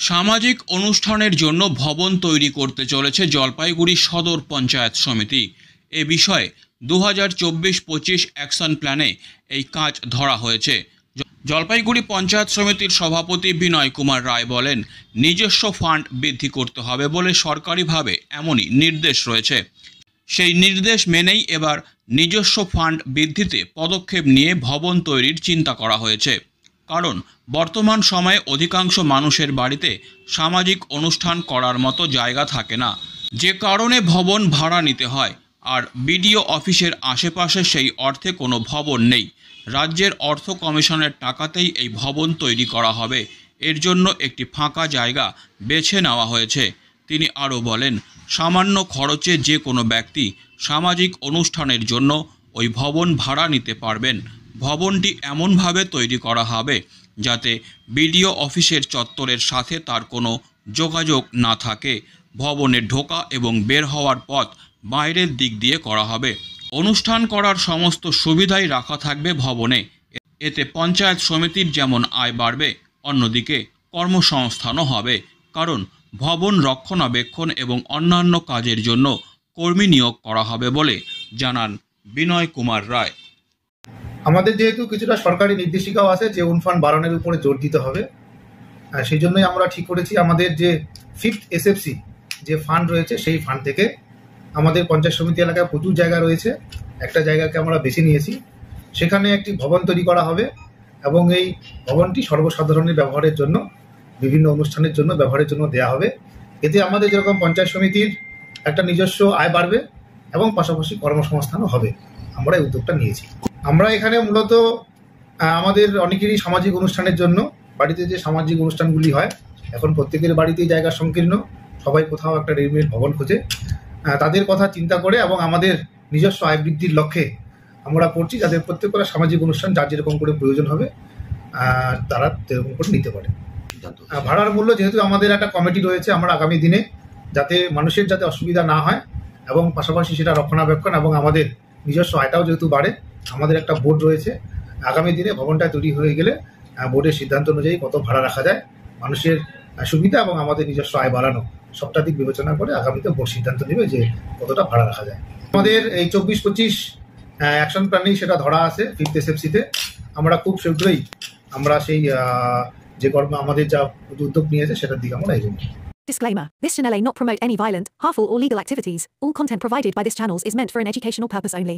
সামাজিক অনুষ্ঠানের জন্য ভবন তৈরি করতে চলেছে জলপাইগুড়ি সদর পঞ্চায়েত সমিতি। এ বিষয়ে 2024-25 অ্যাকশন প্ল্যানে এই কাজ ধরা হয়েছে। জলপাইগুড়ি পঞ্চায়েত সমিতির সভাপতি বিনয় কুমার রায় বলেন, নিজস্ব ফান্ড বৃদ্ধি করতে হবে বলে সরকারিভাবে এমনই নির্দেশ রয়েছে। সেই নির্দেশ মেনেই এবার নিজস্ব ফান্ড বৃদ্ধিতে পদক্ষেপ নিয়ে ভবন তৈরির চিন্তা করা হয়েছে। কারণ বর্তমান সময়ে অধিকাংশ মানুষের বাড়িতে সামাজিক অনুষ্ঠান করার মতো জায়গা থাকে না, যে কারণে ভবন ভাড়া নিতে হয়। আর বিডিও অফিসের আশেপাশে সেই অর্থে কোনো ভবন নেই। রাজ্যের অর্থ কমিশনের টাকাতেই এই ভবন তৈরি করা হবে। এর জন্য একটি ফাঁকা জায়গা বেছে নেওয়া হয়েছে। তিনি আরও বলেন, সামান্য খরচে যে কোনো ব্যক্তি সামাজিক অনুষ্ঠানের জন্য ওই ভবন ভাড়া নিতে পারবেন। ভবনটি এমনভাবে তৈরি করা হবে যাতে বিডিও অফিসের চত্বরের সাথে তার কোনো যোগাযোগ না থাকে। ভবনে ঢোকা এবং বের হওয়ার পথ বাইরের দিক দিয়ে করা হবে। অনুষ্ঠান করার সমস্ত সুবিধাই রাখা থাকবে ভবনে। এতে পঞ্চায়েত সমিতির যেমন আয় বাড়বে, অন্যদিকে কর্মসংস্থানও হবে। কারণ ভবন রক্ষণাবেক্ষণ এবং অন্যান্য কাজের জন্য কর্মী নিয়োগ করা হবে বলে জানান বিনয় কুমার রায়। আমাদের যেহেতু কিছুটা সরকারি নির্দেশিকাও আছে যে ফান্ড বাড়ানোর উপরে জোর দিতে হবে, সেই জন্যই আমরা ঠিক করেছি আমাদের যে 5th SFC যে ফান্ড রয়েছে সেই ফান্ড থেকে আমাদের পঞ্চায়েত সমিতি এলাকায় প্রচুর জায়গা রয়েছে। একটা জায়গাকে আমরা বেছে নিয়েছি, সেখানে একটি ভবন তৈরি করা হবে এবং এই ভবনটি সর্বসাধারণের ব্যবহারের জন্য, বিভিন্ন অনুষ্ঠানের জন্য ব্যবহারের জন্য দেওয়া হবে। এতে আমাদের যেরকম পঞ্চায়েত সমিতির একটা নিজস্ব আয় বাড়বে এবং পাশাপাশি কর্মসংস্থানও হবে। আমরা এই উদ্যোগটা নিয়েছি। আমরা এখানে মূলত আমাদের অনেকেরই সামাজিক অনুষ্ঠানের জন্য, বাড়িতে যে সামাজিক অনুষ্ঠানগুলি হয়, এখন প্রত্যেকের বাড়িতেই জায়গা সংকীর্ণ, সবাই কোথাও একটা রেডিমেড ভবন খোঁজে। তাদের কথা চিন্তা করে এবং আমাদের নিজস্ব আয় বৃদ্ধির লক্ষ্যে আমরা করছি, যাদের প্রত্যেকের সামাজিক অনুষ্ঠান যার যেরকম করে প্রয়োজন হবে তারা সেরকম করে নিতে পারে। ভাড়ার মূল্য যেহেতু আমাদের একটা কমিটি রয়েছে, আমরা আগামী দিনে যাতে মানুষের যাতে অসুবিধা না হয় এবং পাশাপাশি সেটা রক্ষণাবেক্ষণ এবং আমাদের নিজস্ব আয়টাও যেহেতু বাড়ে, আমাদের একটা বোর্ড রয়েছে। আগামী দিনে ভবনটা তৈরি হয়ে গেলে বোর্ডের সিদ্ধান্ত অনুযায়ী কত ভাড়া রাখা যায়, মানুষের সুবিধা এবং আমাদের নিজস্ব আয় বাড়ানো, সবটা দিক বিবেচনা করে আগামীতে বোর্ড সিদ্ধান্ত নেবে যে কতটা ভাড়া রাখা যায়। আমাদের এই 24-25 অ্যাকশন প্ল্যানেই সেটা ধরা আছে 5th SFC-তে। আমরা খুব শীঘ্রই আমরা সেই যে কর্ম আমাদের যা উদ্যোগ নিয়েছে সেটার দিকে আমরা এগোবো। Disclaimer. This channel may not promote any violent, harmful or legal activities. All content provided by this channel is meant for an educational purpose only.